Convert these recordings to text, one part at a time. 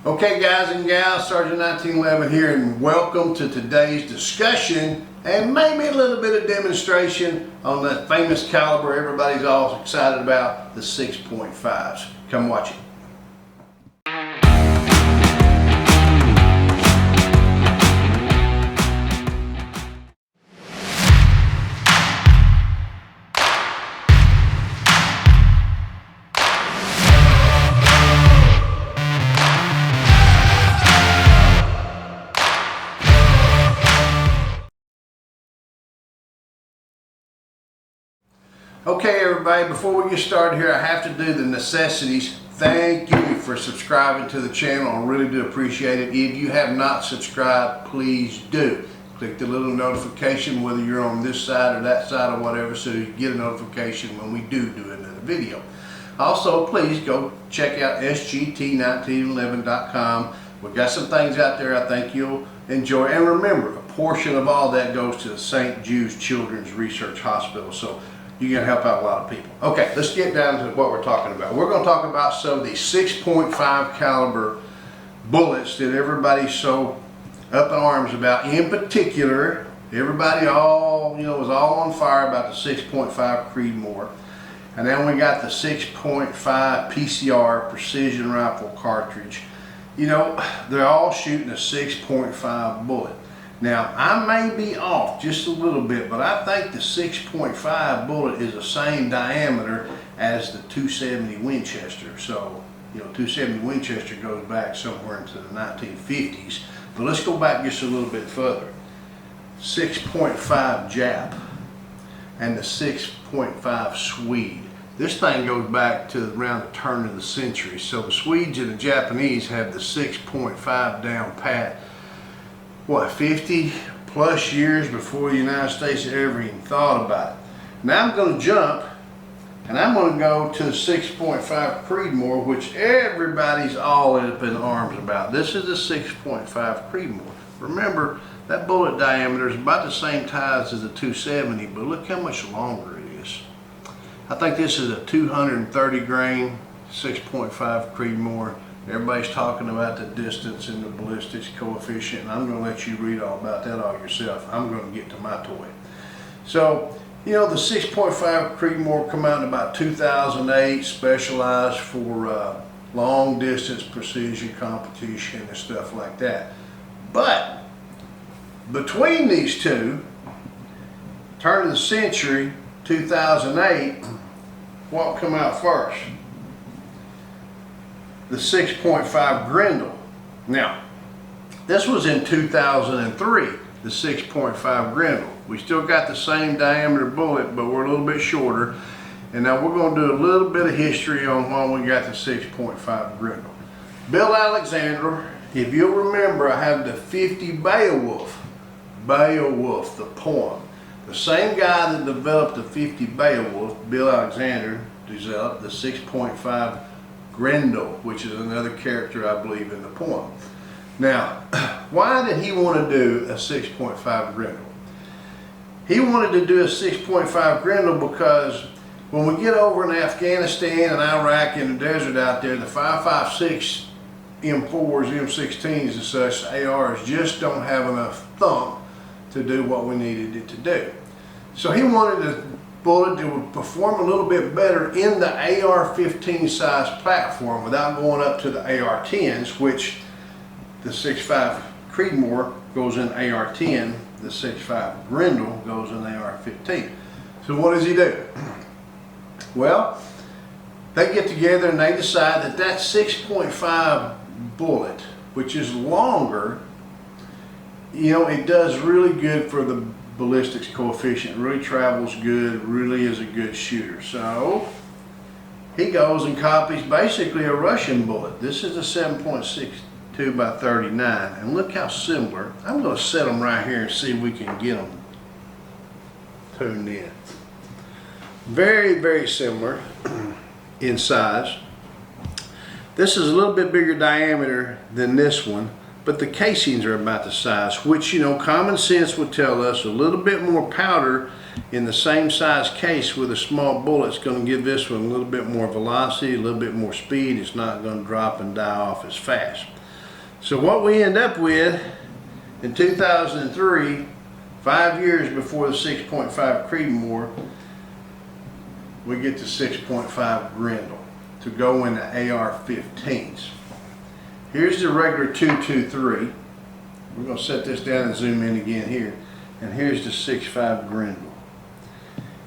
Okay guys and gals, Sergeant 1911 here, and welcome to today's discussion and maybe a little bit of demonstration on that famous caliber everybody's all excited about, the 6.5s. Come watch it. Okay everybody, before we get started here, I have to do the necessities. Thank you for subscribing to the channel. I really do appreciate it. If you have not subscribed, please do. Click the little notification, whether you're on this side or that side or whatever, so you get a notification when we do another video. Also, please go check out sgt1911.com. We've got some things out there I think you'll enjoy. And remember, a portion of all that goes to the St. Jude's Children's Research Hospital. So you're going to help out a lot of people. Okay, let's get down to what we're talking about. We're going to talk about some of these 6.5 caliber bullets that everybody's so up in arms about. In particular, everybody was all on fire about the 6.5 Creedmoor. And then we got the 6.5 PCR precision rifle cartridge. You know, they're all shooting a 6.5 bullet. Now, I may be off just a little bit, but I think the 6.5 bullet is the same diameter as the 270 Winchester. So, 270 Winchester goes back somewhere into the 1950s. But let's go back just a little bit further. 6.5 Jap and the 6.5 Swede. This thing goes back to around the turn of the century. So the Swedes and the Japanese have the 6.5 down pat. What, 50 plus years before the United States ever even thought about it. Now I'm going to jump and I'm going to go to the 6.5 Creedmoor, which everybody's all up in arms about. This is the 6.5 Creedmoor. Remember, that bullet diameter is about the same size as the 270, but look how much longer it is. I think this is a 230 grain 6.5 Creedmoir. Everybody's talking about the distance and the ballistics coefficient, and I'm going to let you read all about that all yourself. I'm going to get to my toy. So, the 6.5 Creedmoor come out in about 2008, specialized for long distance precision competition and stuff like that. But between these two, turn of the century, 2008, what come out first? The 6.5 Grendel. Now, this was in 2003, the 6.5 Grendel. We still got the same diameter bullet, but we're a little bit shorter. And now we're going to do a little bit of history on why we got the 6.5 Grendel. Bill Alexander, if you'll remember, I have the 50 Beowulf, the poem. The same guy that developed the 50 Beowulf, Bill Alexander, developed the 6.5 Grendel, which is another character I believe in the poem. Now, why did he want to do a 6.5 Grendel? He wanted to do a 6.5 Grendel because when we get over in Afghanistan and Iraq in the desert out there, the 5.56 M4s, M16s and such, ARs just don't have enough thump to do what we needed it to do. So he wanted a bullet that would perform a little bit better in the AR-15 size platform without going up to the AR-10s, which the 6.5 Creedmoor goes in AR-10, the 6.5 Grendel goes in AR-15. So what does he do? Well, they get together and they decide that that 6.5 bullet, which is longer, it does really good for the ballistics coefficient, really travels good, really is a good shooter. So he goes and copies basically a Russian bullet. This is a 7.62 by 39, and look how similar. I'm going to set them right here and see if we can get them tuned in. Very, very similar in size. This is a little bit bigger diameter than this one, but the casings are about the size, which, common sense would tell us a little bit more powder in the same size case with a small bullet is going to give this one a little bit more velocity, a little bit more speed. It's not going to drop and die off as fast. So what we end up with in 2003, 5 years before the 6.5 Creedmoor, we get the 6.5 Grendel to go into AR-15s. Here's the regular 223. We're going to set this down and zoom in again here. And here's the 6.5 Grendel.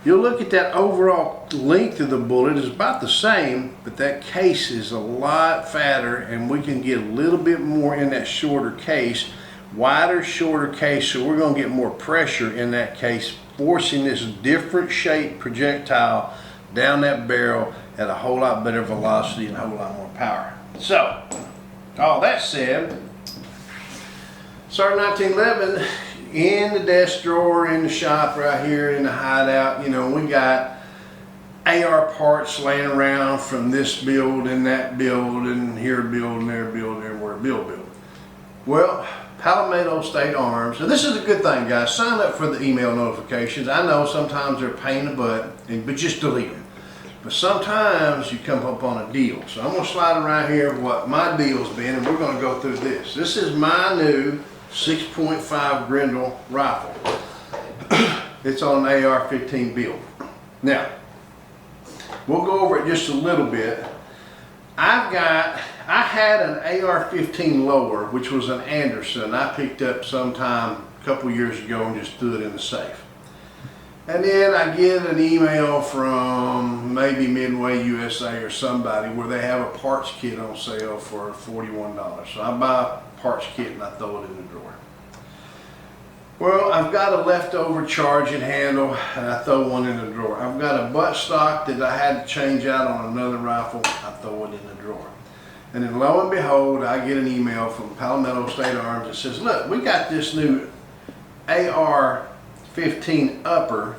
You'll look at that overall length of the bullet is about the same, but that case is a lot fatter, and we can get a little bit more in that shorter case. Wider, shorter case, so we're going to get more pressure in that case, forcing this different shaped projectile down that barrel at a whole lot better velocity and a whole lot more power. So, all that said, Sarge 1911 in the desk drawer in the shop right here in the hideout. You know, we got AR parts laying around from this build and that build and here build and there build and everywhere build. Well, Palmetto State Arms, and this is a good thing, guys. Sign up for the email notifications. I know sometimes they're a pain in the butt, but just delete them. But sometimes you come up on a deal. So I'm going to slide around here what my deal's been, and we're going to go through this. This is my new 6.5 Grendel rifle. It's on an AR-15 build. Now, we'll go over it just a little bit. I had an AR-15 lower, which was an Anderson. I picked up sometime a couple years ago and just threw it in the safe. And then I get an email from maybe Midway USA or somebody where they have a parts kit on sale for $41. So I buy a parts kit and I throw it in the drawer. Well, I've got a leftover charging handle and I throw one in the drawer. I've got a butt stock that I had to change out on another rifle. I throw it in the drawer. And then lo and behold, I get an email from Palmetto State Arms that says, look, we got this new AR-15 upper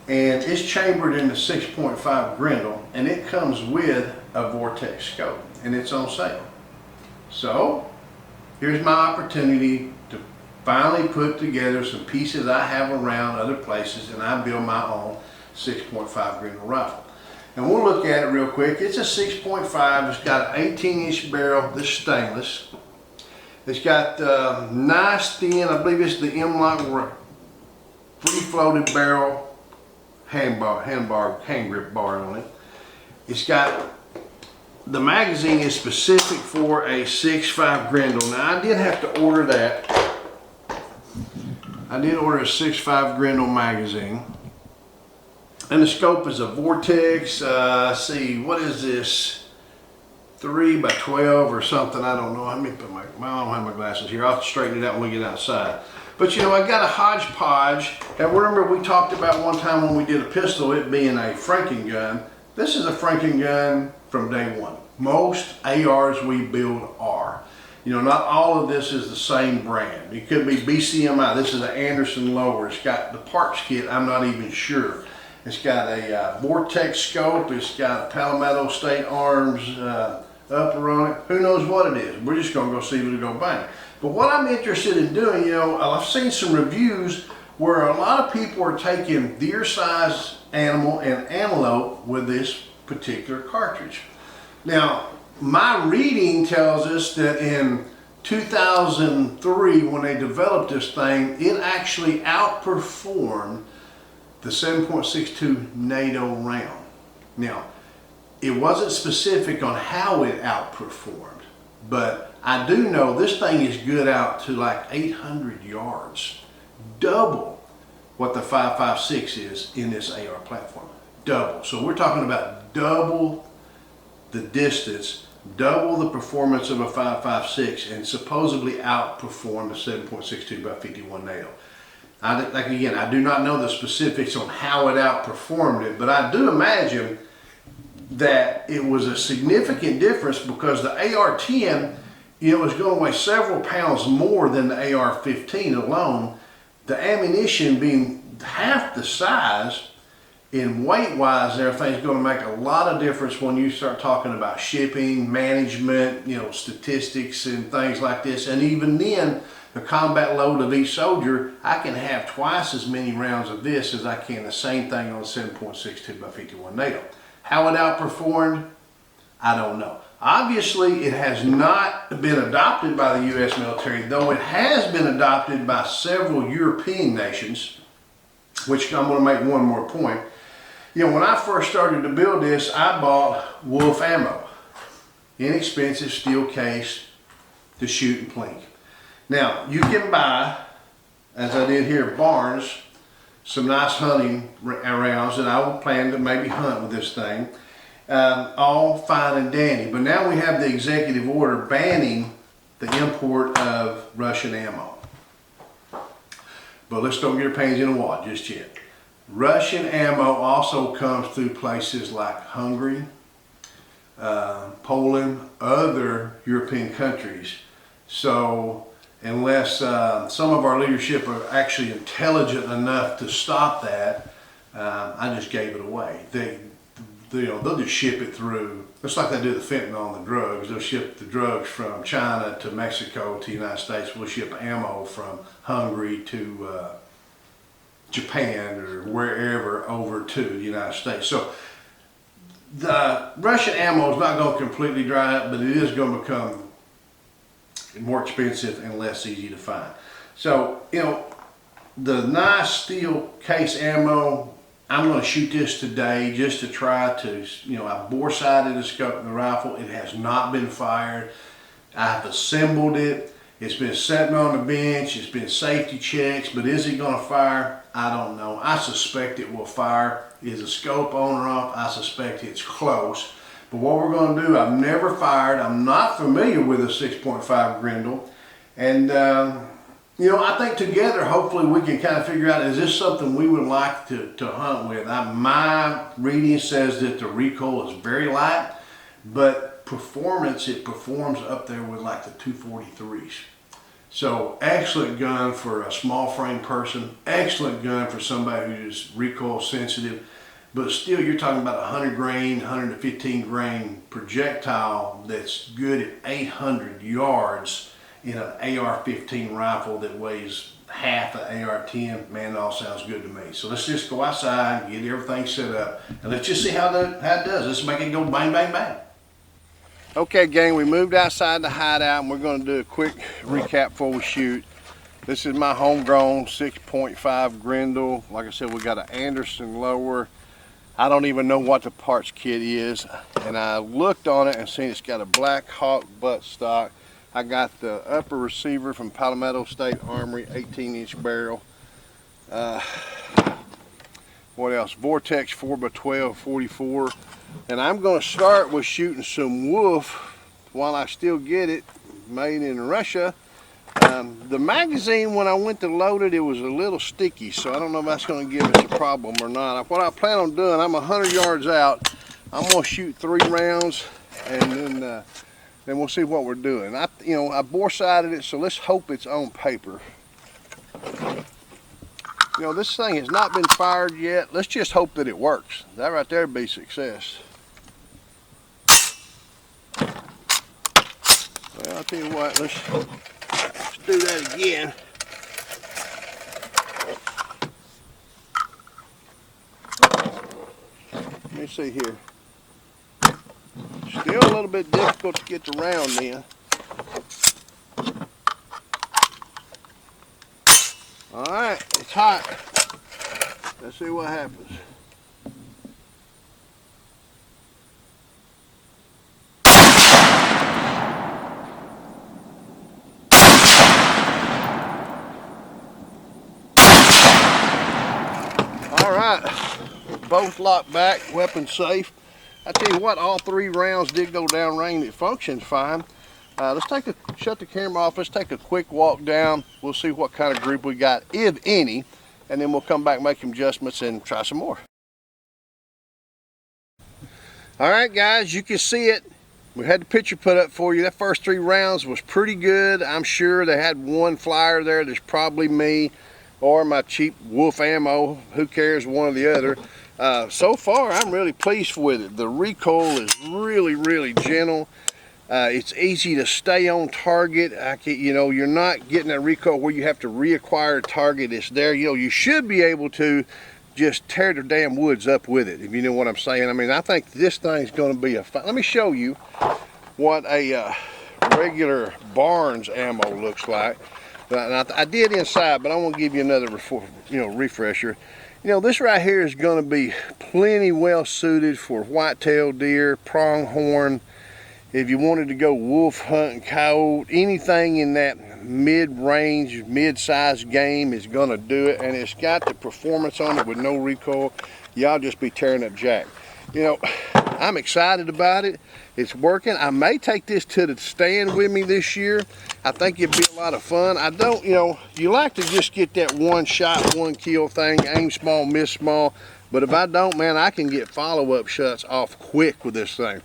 and it's chambered in the 6.5 Grendel and it comes with a Vortex scope and it's on sale. So here's my opportunity to finally put together some pieces I have around other places and I build my own 6.5 Grendel rifle. And we'll look at it real quick. It's a 6.5, it's got an 18-inch barrel, this stainless. It's got nice thin, I believe it's the M-Lock free-floated barrel hand grip bar on it. It's got, the magazine is specific for a 6.5 Grendel. Now I did have to order that. I did order a 6.5 Grendel magazine. And the scope is a Vortex, see, what is this? 3 by 12 or something, I don't know. Let me put I don't have my glasses here. I'll straighten it out when we get outside. But you know, I got a hodgepodge. And remember we talked about one time when we did a pistol, it being a Franken gun. This is a Franken gun from day one. Most ARs we build are. You know, not all of this is the same brand. It could be BCMI. This is an Anderson lower. It's got the parts kit, I'm not even sure. It's got a Vortex scope. It's got a Palmetto State Arms upper on it. Who knows what it is? We're just going to go see it go bang. But what I'm interested in doing, you know, I've seen some reviews where a lot of people are taking deer-sized animal and antelope with this particular cartridge. Now, my reading tells us that in 2003, when they developed this thing, it actually outperformed the 7.62 NATO round. Now, it wasn't specific on how it outperformed, but I do know this thing is good out to like 800 yards, double what the 5.56 is in this AR platform, double. So we're talking about double the distance, double the performance of a 5.56, and supposedly outperform the 7.62 by 51 NATO. Like again, I do not know the specifics on how it outperformed it, but I do imagine that it was a significant difference because the AR-10, you know, was going to weigh several pounds more than the AR-15 alone. The ammunition being half the size in weight-wise, everything's going to make a lot of difference when you start talking about shipping, management, you know, statistics and things like this. And even then, the combat load of each soldier, I can have twice as many rounds of this as I can the same thing on the 7.62 by 51 NATO. How it outperformed, I don't know. Obviously, it has not been adopted by the U.S. military, though it has been adopted by several European nations, which I'm going to make one more point. You know, when I first started to build this, I bought wolf ammo. Inexpensive steel case to shoot and plink. Now, you can buy, as I did here at Barnes, some nice hunting rounds that I will plan to maybe hunt with this thing. All fine and dandy. But now we have the executive order banning the import of Russian ammo. But let's don't get our panties in a wad just yet. Russian ammo also comes through places like Hungary, Poland, other European countries. So unless some of our leadership are actually intelligent enough to stop that, I just gave it away. They'll just ship it through. It's like they do the fentanyl on the drugs. They'll ship the drugs from China to Mexico to the United States. We'll ship ammo from Hungary to Japan or wherever over to the United States. So the Russian ammo is not going to completely dry up, but it is going to become more expensive and less easy to find. So, you know, the nice steel case ammo, I'm going to shoot this today just to try to, you know, I bore sighted the scope of the rifle. It has not been fired. I've assembled it. It's been sitting on the bench. It's been safety checks, but is it going to fire? I don't know. I suspect it will fire. Is the scope on or off? I suspect it's close. But what we're going to do, I've never fired. I'm not familiar with a 6.5 Grendel. And, you know, I think together, hopefully we can kind of figure out, is this something we would like to hunt with? My reading says that the recoil is very light, but performance, it performs up there with like the 243s. So excellent gun for a small frame person, excellent gun for somebody who's recoil sensitive, but still you're talking about 100 grain, 115 grain projectile that's good at 800 yards in an AR-15 rifle that weighs half an AR-10. Man, it all sounds good to me. So let's just go outside, get everything set up, and let's just see how it does. Let's make it go bang, bang, bang. Okay, gang, we moved outside the hideout, and we're going to do a quick recap before we shoot. This is my homegrown 6.5 Grendel. Like I said, we got an Anderson lower. I don't even know what the parts kit is, and I looked on it and seen it's got a Black Hawk buttstock. I got the upper receiver from Palmetto State Armory, 18-inch barrel. What else? Vortex 4x12 44. And I'm going to start with shooting some wolf while I still get it, made in Russia. The magazine, when I went to load it, it was a little sticky, so I don't know if that's going to give us a problem or not. What I plan on doing, I'm 100 yards out. I'm going to shoot 3 rounds, and then we'll see what we're doing. I bore sighted it, so let's hope it's on paper. You know, this thing has not been fired yet. Let's just hope that it works. That right there would be success. Well, I'll tell you what, let's do that again. Let me see here. Still a little bit difficult to get the round in. Alright, it's hot. Let's see what happens. Alright, both locked back, weapon safe. I tell you what, all 3 rounds did go down range. It functions fine. Let's shut the camera off. Let's take a quick walk down. We'll see what kind of group we got, if any, and then we'll come back, make some adjustments, and try some more. All right, guys, you can see it. We had the picture put up for you. That first 3 rounds was pretty good. I'm sure they had one flyer there. There's probably me or my cheap wolf ammo. Who cares, one or the other. So far, I'm really pleased with it. The recoil is really, really gentle. It's easy to stay on target. You know, you're not getting that recoil where you have to reacquire a target. It's there. You know, you should be able to just tear the damn woods up with it, if you know what I'm saying. I mean, I think this thing's going to be a fun. Let me show you. what a regular Barnes ammo looks like. But I did inside, but I want to give you another refresher. This right here is going to be plenty well suited for white-tailed deer, pronghorn. If you wanted to go wolf hunting, coyote, anything in that mid-range, mid-sized game is going to do it. And it's got the performance on it with no recoil. Y'all just be tearing up jack. I'm excited about it. It's working. I may take this to the stand with me this year. I think it'd be a lot of fun. I don't, you like to just get that one shot, one kill thing, aim small, miss small. But if I don't, man, I can get follow-up shots off quick with this thing.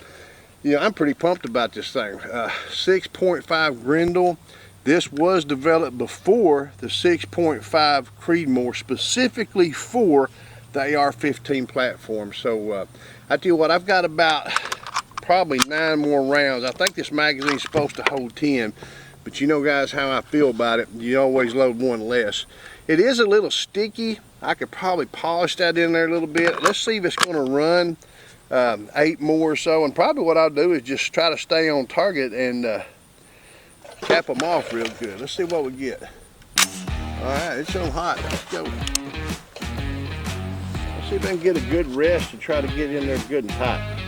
I'm pretty pumped about this thing. 6.5 Grendel. This was developed before the 6.5 Creedmoor, specifically for the AR-15 platform. So I tell you what, I've got about probably 9 more rounds. I think this magazine's supposed to hold 10, but guys, how I feel about it, you always load one less. It is a little sticky. I could probably polish that in there a little bit. Let's see if it's going to run 8 more or so, and probably what I'll do is just try to stay on target and cap them off real good. Let's see what we get. All right, it's so hot. Let's go. Let's see if I can get a good rest and try to get in there good and tight.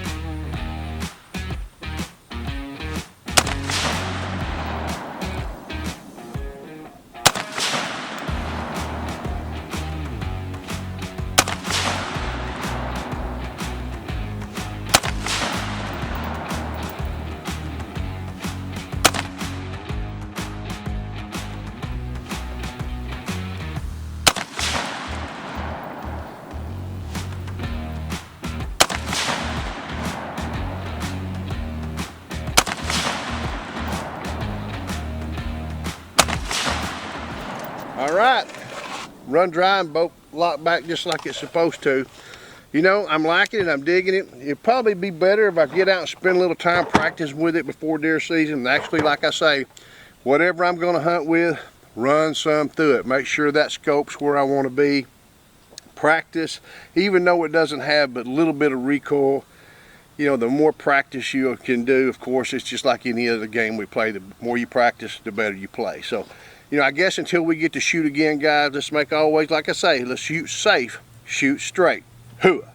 All right, run dry and bolt lock back just like it's supposed to. I'm liking it, I'm digging it. It'd probably be better if I get out and spend a little time practicing with it before deer season. And actually, like I say, whatever I'm gonna hunt with, run some through it. Make sure that scope's where I wanna be. Practice, even though it doesn't have but a little bit of recoil, the more practice you can do, of course, it's just like any other game we play. The more you practice, the better you play. So, I guess until we get to shoot again, guys, let's make always, like I say, let's shoot safe, shoot straight. Hooah.